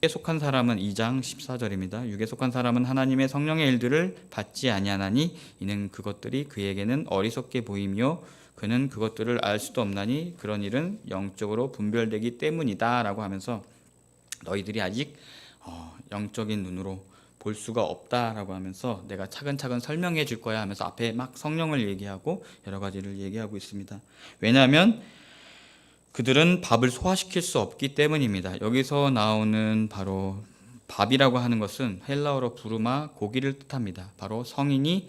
육에 속한 사람은 2장 14절입니다. 육에 속한 사람은 하나님의 성령의 일들을 받지 아니하나니 이는 그것들이 그에게는 어리석게 보이며 그는 그것들을 알 수도 없나니 그런 일은 영적으로 분별되기 때문이다 라고 하면서 너희들이 아직 영적인 눈으로 볼 수가 없다라고 하면서 내가 차근차근 설명해 줄 거야 하면서 앞에 막 성령을 얘기하고 여러 가지를 얘기하고 있습니다. 왜냐하면 그들은 밥을 소화시킬 수 없기 때문입니다. 여기서 나오는 바로 밥이라고 하는 것은 헬라어로 부르마 고기를 뜻합니다. 바로 성인이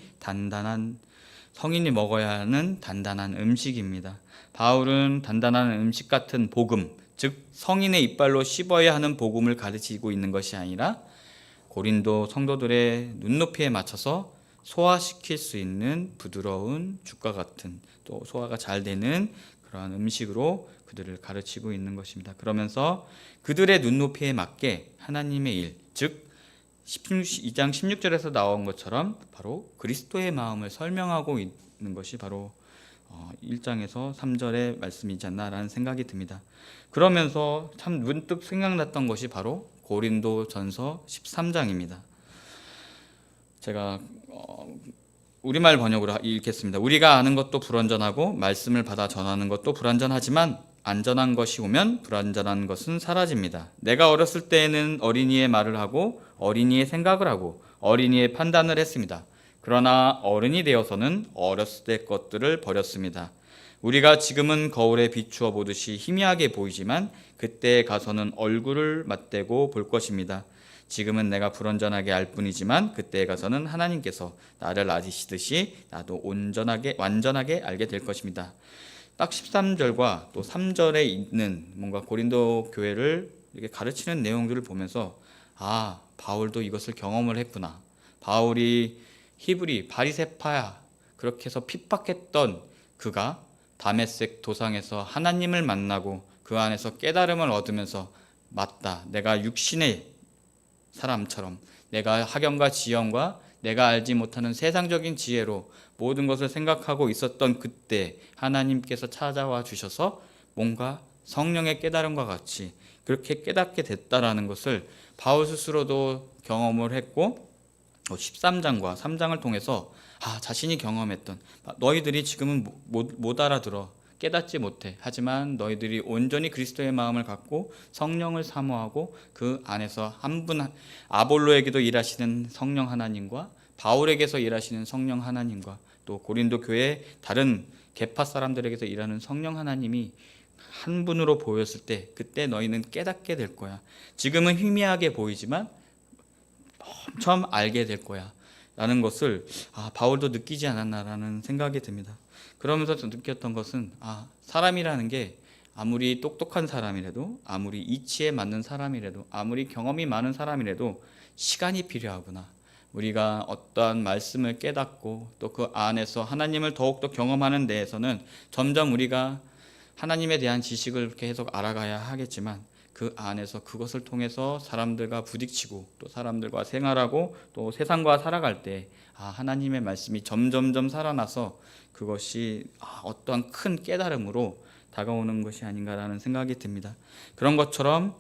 먹어야 하는 단단한 음식입니다. 바울은 단단한 음식 같은 복음, 즉 성인의 이빨로 씹어야 하는 복음을 가르치고 있는 것이 아니라 고린도 성도들의 눈높이에 맞춰서 소화시킬 수 있는 부드러운 죽과 같은 또 소화가 잘 되는 그러한 음식으로 그들을 가르치고 있는 것입니다. 그러면서 그들의 눈높이에 맞게 하나님의 일, 즉 2장 16절에서 나온 것처럼 바로 그리스도의 마음을 설명하고 있는 것이 바로 1장에서 3절의 말씀이지 않나라는 생각이 듭니다. 그러면서 참 문득 생각났던 것이 바로 고린도전서 13장입니다. 제가 우리말 번역으로 읽겠습니다. 우리가 아는 것도 불완전하고 말씀을 받아 전하는 것도 불완전하지만 안전한 것이 오면 불완전한 것은 사라집니다. 내가 어렸을 때에는 어린이의 말을 하고 어린이의 생각을 하고 어린이의 판단을 했습니다. 그러나 어른이 되어서는 어렸을 때 것들을 버렸습니다. 우리가 지금은 거울에 비추어 보듯이 희미하게 보이지만 그때에 가서는 얼굴을 맞대고 볼 것입니다. 지금은 내가 불완전하게 알 뿐이지만 그때에 가서는 하나님께서 나를 아시듯이 나도 완전하게 알게 될 것입니다. 딱 13절과 또 3절에 있는 뭔가 고린도 교회를 이렇게 가르치는 내용들을 보면서 바울도 이것을 경험을 했구나. 바울이 히브리 바리새파야 그렇게 해서 핍박했던 그가 다메섹 도상에서 하나님을 만나고 그 안에서 깨달음을 얻으면서 맞다. 내가 육신의 사람처럼 내가 학연과 지연과 내가 알지 못하는 세상적인 지혜로 모든 것을 생각하고 있었던 그때 하나님께서 찾아와 주셔서 뭔가 성령의 깨달음과 같이 그렇게 깨닫게 됐다라는 것을 바울 스스로도 경험을 했고 13장과 3장을 통해서 자신이 경험했던 너희들이 지금은 못 알아들어 깨닫지 못해. 하지만 너희들이 온전히 그리스도의 마음을 갖고 성령을 사모하고 그 안에서 한 분 아볼로에게도 일하시는 성령 하나님과 바울에게서 일하시는 성령 하나님과 또 고린도 교회 다른 계파 사람들에게서 일하는 성령 하나님이 한 분으로 보였을 때 그때 너희는 깨닫게 될 거야. 지금은 희미하게 보이지만 처음 알게 될 거야 라는 것을 바울도 느끼지 않았나라는 생각이 듭니다. 그러면서 느꼈던 것은 사람이라는 게 아무리 똑똑한 사람이라도 아무리 이치에 맞는 사람이라도 아무리 경험이 많은 사람이라도 시간이 필요하구나. 우리가 어떠한 말씀을 깨닫고 또 그 안에서 하나님을 더욱더 경험하는 데에서는 점점 우리가 하나님에 대한 지식을 계속 알아가야 하겠지만 그 안에서 그것을 통해서 사람들과 부딪히고 또 사람들과 생활하고 또 세상과 살아갈 때 하나님의 말씀이 점점점 살아나서 그것이 어떠한 큰 깨달음으로 다가오는 것이 아닌가라는 생각이 듭니다. 그런 것처럼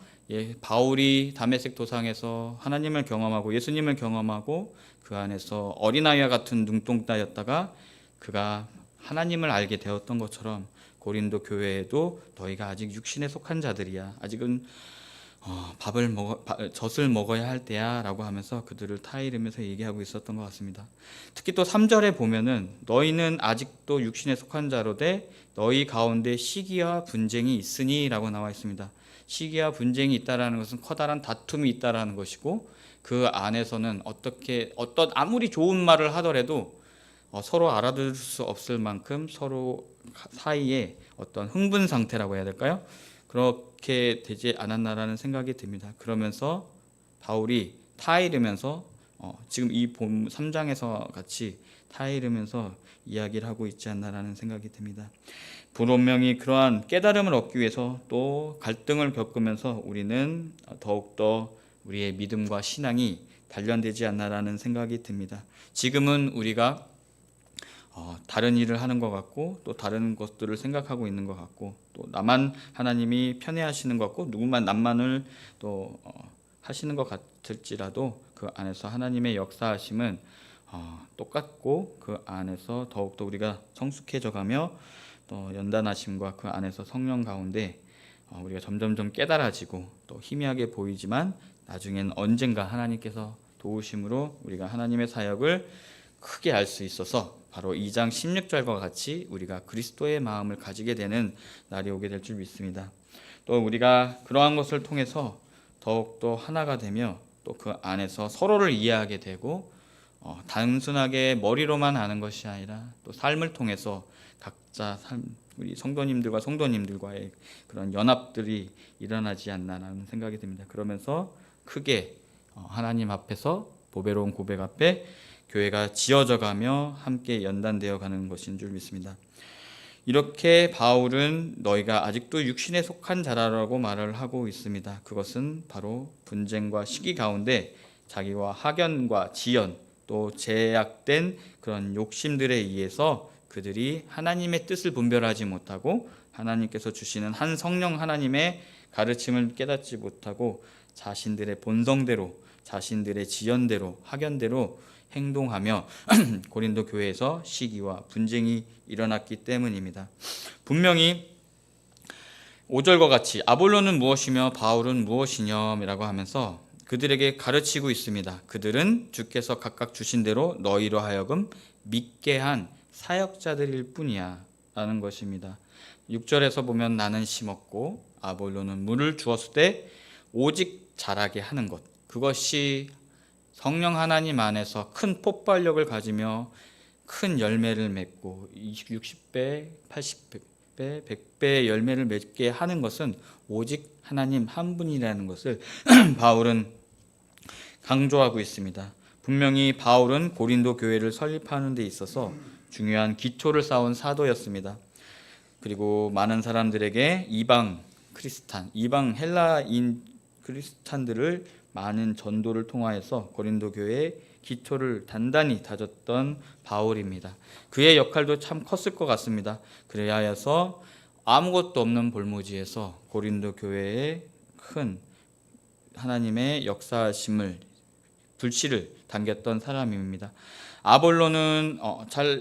바울이 다메섹 도상에서 하나님을 경험하고 예수님을 경험하고 그 안에서 어린아이와 같은 눈동자였다가 그가 하나님을 알게 되었던 것처럼 고린도 교회에도 너희가 아직 육신에 속한 자들이야. 아직은 젖을 먹어야 할 때야 라고 하면서 그들을 타이르면서 얘기하고 있었던 것 같습니다. 특히 또 3절에 보면은 너희는 아직도 육신에 속한 자로되 너희 가운데 시기와 분쟁이 있으니 라고 나와 있습니다. 시기와 분쟁이 있다라는 것은 커다란 다툼이 있다라는 것이고 그 안에서는 어떤 아무리 좋은 말을 하더라도 서로 알아들을 수 없을 만큼 서로 사이에 어떤 흥분 상태라고 해야 될까요? 그렇게 되지 않았나라는 생각이 듭니다. 그러면서 바울이 타이르면서 지금 이 본 3장에서 같이 타이르면서 이야기를 하고 있지 않나라는 생각이 듭니다. 분명히 그러한 깨달음을 얻기 위해서 또 갈등을 겪으면서 우리는 더욱더 우리의 믿음과 신앙이 단련되지 않나라는 생각이 듭니다. 지금은 우리가 다른 일을 하는 것 같고 또 다른 것들을 생각하고 있는 것 같고 또 나만 하나님이 편애하시는 것 같고 누구만 남만을 또 하시는 것 같을지라도 그 안에서 하나님의 역사하심은 똑같고 그 안에서 더욱더 우리가 성숙해져가며 또 연단하심과 그 안에서 성령 가운데 우리가 점점점 깨달아지고 또 희미하게 보이지만 나중엔 언젠가 하나님께서 도우심으로 우리가 하나님의 사역을 크게 알 수 있어서 바로 2장 16절과 같이 우리가 그리스도의 마음을 가지게 되는 날이 오게 될 줄 믿습니다. 또 우리가 그러한 것을 통해서 더욱더 하나가 되며 또 그 안에서 서로를 이해하게 되고 단순하게 머리로만 아는 것이 아니라 또 삶을 통해서 각자 우리 성도님들과 성도님들과의 그런 연합들이 일어나지 않나라는 생각이 듭니다. 그러면서 크게 하나님 앞에서 보배로운 고백 앞에 교회가 지어져 가며 함께 연단되어 가는 것인 줄 믿습니다. 이렇게 바울은 너희가 아직도 육신에 속한 자라라고 말을 하고 있습니다. 그것은 바로 분쟁과 시기 가운데 자기와 학연과 지연 또 제약된 그런 욕심들에 의해서 그들이 하나님의 뜻을 분별하지 못하고 하나님께서 주시는 한 성령 하나님의 가르침을 깨닫지 못하고 자신들의 본성대로 자신들의 지연대로 학연대로 행동하며 고린도 교회에서 시기와 분쟁이 일어났기 때문입니다. 분명히 5절과 같이 아볼로는 무엇이며 바울은 무엇이냐라고 하면서 그들에게 가르치고 있습니다. 그들은 주께서 각각 주신 대로 너희로 하여금 믿게 한 사역자들일 뿐이야 라는 것입니다. 6절에서 보면 나는 심었고 아볼로는 물을 주었을 때 오직 자라게 하는 것, 그것이 성령 하나님 안에서 큰 폭발력을 가지며 큰 열매를 맺고 60배, 80배, 100배의 열매를 맺게 하는 것은 오직 하나님 한 분이라는 것을 바울은 강조하고 있습니다. 분명히 바울은 고린도 교회를 설립하는 데 있어서 중요한 기초를 쌓은 사도였습니다. 그리고 많은 사람들에게 이방 헬라인 크리스찬들을 많은 전도를 통하여서 고린도 교회의 기초를 단단히 다졌던 바울입니다. 그의 역할도 참 컸을 것 같습니다. 그래야 해서 아무것도 없는 볼모지에서 고린도 교회의 큰 하나님의 역사심을 불씨를 담겼던 사람입니다. 아볼로는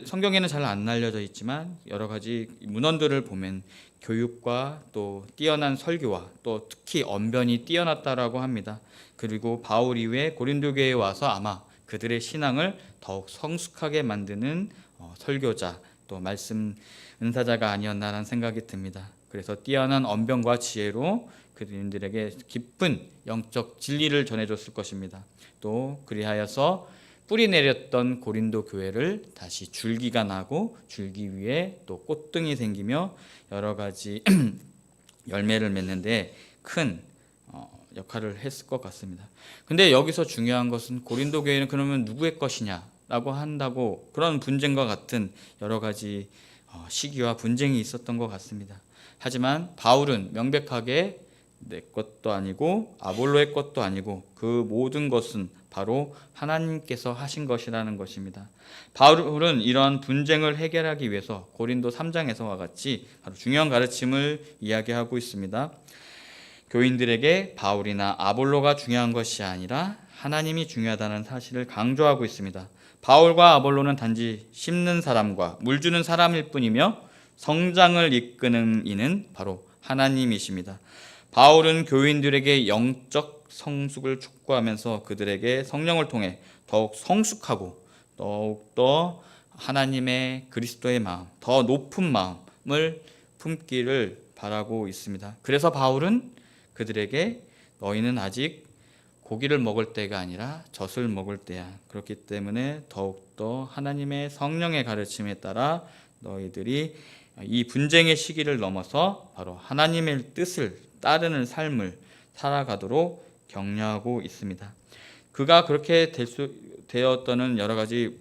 성경에는 잘 안 알려져 있지만 여러 가지 문헌들을 보면 교육과 또 뛰어난 설교와 또 특히 언변이 뛰어났다라고 합니다. 그리고 바울 이후에 고린도 교회에 와서 아마 그들의 신앙을 더욱 성숙하게 만드는 설교자 또 말씀 은사자가 아니었나라는 생각이 듭니다. 그래서 뛰어난 언변과 지혜로 그들에게 깊은 영적 진리를 전해줬을 것입니다. 또 그리하여서 뿌리 내렸던 고린도 교회를 다시 줄기가 나고 줄기 위에 또 꽃등이 생기며 여러 가지 열매를 맺는데 큰 역할을 했을 것 같습니다. 근데 여기서 중요한 것은 고린도 교회는 그러면 누구의 것이냐라고 한다고 그런 분쟁과 같은 여러 가지 시기와 분쟁이 있었던 것 같습니다. 하지만 바울은 명백하게 내 것도 아니고 아볼로의 것도 아니고 그 모든 것은 바로 하나님께서 하신 것이라는 것입니다. 바울은 이러한 분쟁을 해결하기 위해서 고린도 3장에서와 같이 바로 중요한 가르침을 이야기하고 있습니다. 교인들에게 바울이나 아볼로가 중요한 것이 아니라 하나님이 중요하다는 사실을 강조하고 있습니다. 바울과 아볼로는 단지 심는 사람과 물 주는 사람일 뿐이며 성장을 이끄는 이는 바로 하나님이십니다. 바울은 교인들에게 영적 성숙을 촉구하면서 그들에게 성령을 통해 더욱 성숙하고 더욱더 하나님의 그리스도의 마음, 더 높은 마음을 품기를 바라고 있습니다. 그래서 바울은 그들에게 너희는 아직 고기를 먹을 때가 아니라 젖을 먹을 때야. 그렇기 때문에 더욱더 하나님의 성령의 가르침에 따라 너희들이 이 분쟁의 시기를 넘어서 바로 하나님의 뜻을 따르는 삶을 살아가도록 격려하고 있습니다. 그가 그렇게 되었다는 여러 가지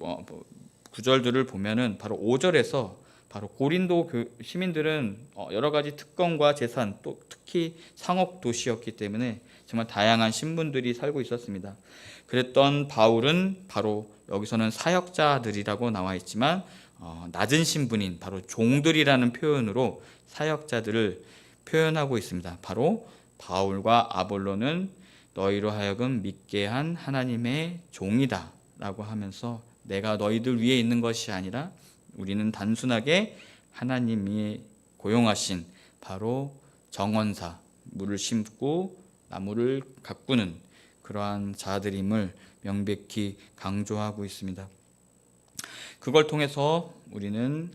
구절들을 보면은 바로 5절에서 바로 고린도 시민들은 여러 가지 특권과 재산 또 특히 상업 도시였기 때문에 정말 다양한 신분들이 살고 있었습니다. 그랬던 바울은 바로 여기서는 사역자들이라고 나와 있지만 낮은 신분인 바로 종들이라는 표현으로 사역자들을 표현하고 있습니다. 바로 바울과 아볼로는 너희로 하여금 믿게 한 하나님의 종이다 라고 하면서 내가 너희들 위에 있는 것이 아니라 우리는 단순하게 하나님이 고용하신 바로 정원사, 물을 심고 나무를 가꾸는 그러한 자들임을 명백히 강조하고 있습니다. 그걸 통해서 우리는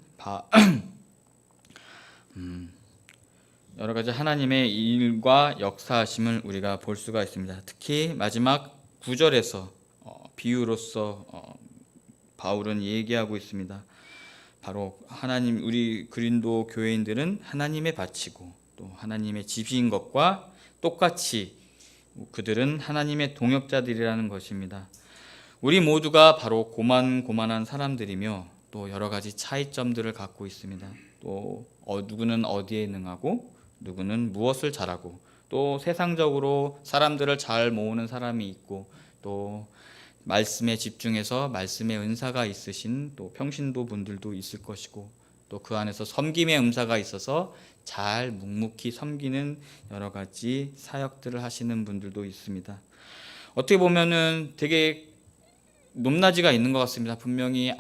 여러 가지 하나님의 일과 역사하심을 우리가 볼 수가 있습니다. 특히 마지막 9절에서 비유로서 바울은 얘기하고 있습니다. 바로 하나님, 우리 그린도 교회인들은 하나님의 밭이고 또 하나님의 집인 것과 똑같이 그들은 하나님의 동역자들이라는 것입니다. 우리 모두가 바로 고만고만한 사람들이며 또 여러 가지 차이점들을 갖고 있습니다. 또 누구는 어디에 능하고 누구는 무엇을 잘하고 또 세상적으로 사람들을 잘 모으는 사람이 있고 또 말씀에 집중해서 말씀의 은사가 있으신 또 평신도 분들도 있을 것이고 또 그 안에서 섬김의 은사가 있어서 잘 묵묵히 섬기는 여러 가지 사역들을 하시는 분들도 있습니다. 어떻게 보면은 되게 높낮이가 있는 것 같습니다. 분명히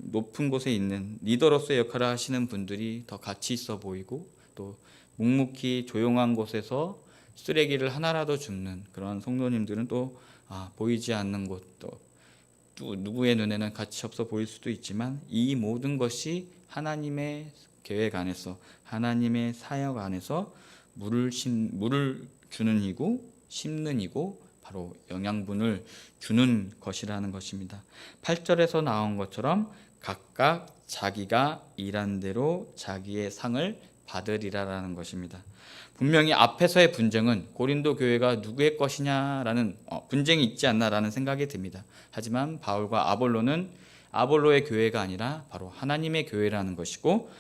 높은 곳에 있는 리더로서의 역할을 하시는 분들이 더 가치 있어 보이고 또 묵묵히 조용한 곳에서 쓰레기를 하나라도 줍는 그런 성도님들은 또 보이지 않는 곳, 또 누구의 눈에는 가치 없어 보일 수도 있지만 이 모든 것이 하나님의 계획 안에서 하나님의 사역 안에서 물을 주는 이고 심는 이고 바로 영양분을 주는 것이라는 것입니다. 8절에서 나온 것처럼 각각 자기가 일한 대로 자기의 상을 받으리라라는 것입니다. 분명히 앞에서의 분쟁은 고린도 교회가 누구의 것이냐라는 분쟁이 있지 않나라는 생각이 듭니다. 하지만 바울과 아볼로는 아볼로의 교회가 아니라 바로 하나님의 교회라는 것이고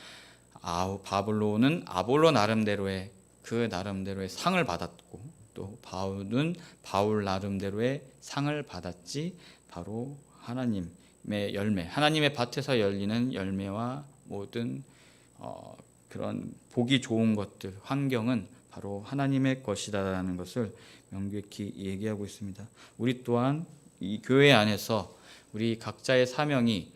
바울로는 아볼로 나름대로의 그 나름대로의 상을 받았고 또 바울은 바울 나름대로의 상을 받았지 바로 하나님의 열매, 하나님의 밭에서 열리는 열매와 모든 그런 보기 좋은 것들, 환경은 바로 하나님의 것이다라는 것을 명백히 얘기하고 있습니다. 우리 또한 이 교회 안에서 우리 각자의 사명이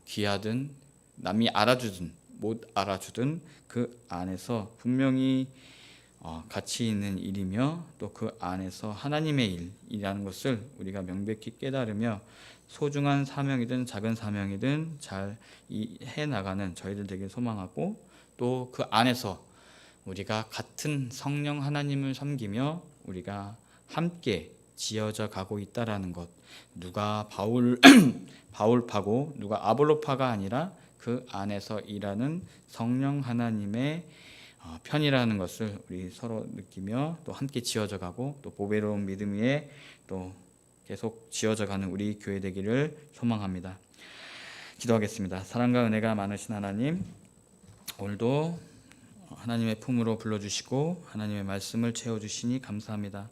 귀하든 남이 알아주든 못 알아주든 그 안에서 분명히 가치 있는 일이며 또 그 안에서 하나님의 일이라는 것을 우리가 명백히 깨달으며 소중한 사명이든 작은 사명이든 잘 해나가는 저희들 되길 소망하고 또 그 안에서 우리가 같은 성령 하나님을 섬기며 우리가 함께 지어져 가고 있다라는 것, 누가 바울파고 누가 아볼로파가 아니라 그 안에서 일하는 성령 하나님의 편이라는 것을 우리 서로 느끼며 또 함께 지어져 가고 또 보배로운 믿음 위에 또 계속 지어져 가는 우리 교회 되기를 소망합니다. 기도하겠습니다. 사랑과 은혜가 많으신 하나님, 오늘도 하나님의 품으로 불러주시고 하나님의 말씀을 채워주시니 감사합니다.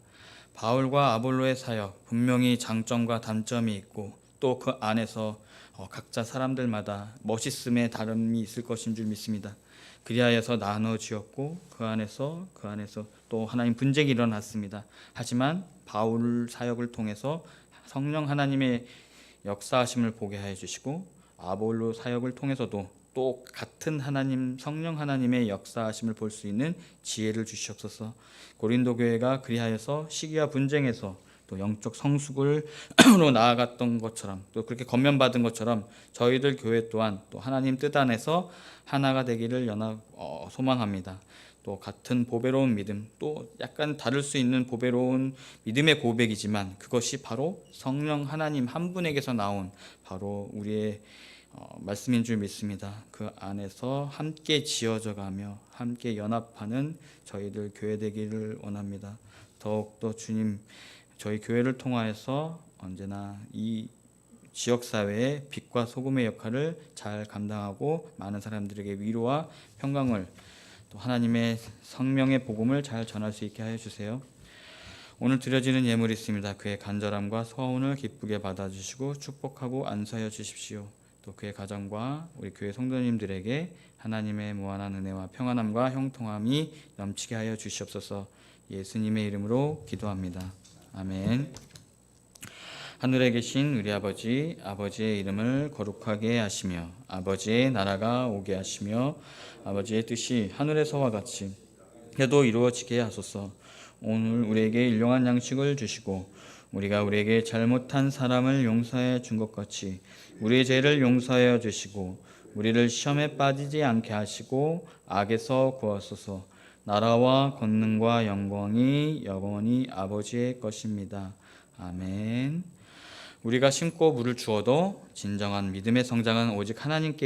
바울과 아볼로의 사역 분명히 장점과 단점이 있고 또 그 안에서 각자 사람들마다 멋있음의 다름이 있을 것인 줄 믿습니다. 그리하여서 나눠 지었고 그 안에서 또 하나님 분쟁이 일어났습니다. 하지만 바울 사역을 통해서 성령 하나님의 역사하심을 보게 해 주시고 아볼로 사역을 통해서도 또 같은 하나님 성령 하나님의 역사하심을 볼 수 있는 지혜를 주시옵소서. 고린도 교회가 그리하여서 시기와 분쟁에서 또 영적 성숙으로 나아갔던 것처럼 또 그렇게 건면받은 것처럼 저희들 교회 또한 또 하나님 뜻 안에서 하나가 되기를 소망합니다. 또 같은 보배로운 믿음, 또 약간 다를 수 있는 보배로운 믿음의 고백이지만 그것이 바로 성령 하나님 한 분에게서 나온 바로 우리의 말씀인 줄 믿습니다. 그 안에서 함께 지어져 가며 함께 연합하는 저희들 교회 되기를 원합니다. 더욱더 주님, 저희 교회를 통하여서 언제나 이 지역사회의 빛과 소금의 역할을 잘 감당하고 많은 사람들에게 위로와 평강을 또 하나님의 성령의 복음을 잘 전할 수 있게 하여 주세요. 오늘 드려지는 예물이 있습니다. 그의 간절함과 소원을 기쁘게 받아주시고 축복하고 안수하여 주십시오. 또 그의 가정과 우리 교회 성도님들에게 하나님의 무한한 은혜와 평안함과 형통함이 넘치게 하여 주시옵소서. 예수님의 이름으로 기도합니다. 아멘. 하늘에 계신 우리 아버지, 아버지의 이름을 거룩하게 하시며 아버지의 나라가 오게 하시며 아버지의 뜻이 하늘에서와 같이 해도 이루어지게 하소서. 오늘 우리에게 일용할 양식을 주시고 우리가 우리에게 잘못한 사람을 용서해 준 것 같이 우리의 죄를 용서하여 주시고 우리를 시험에 빠지지 않게 하시고 악에서 구하소서. 나라와 권능과 영광이 영원히 아버지의 것입니다. 아멘. 우리가 심고 물을 주어도 진정한 믿음의 성장은 오직 하나님께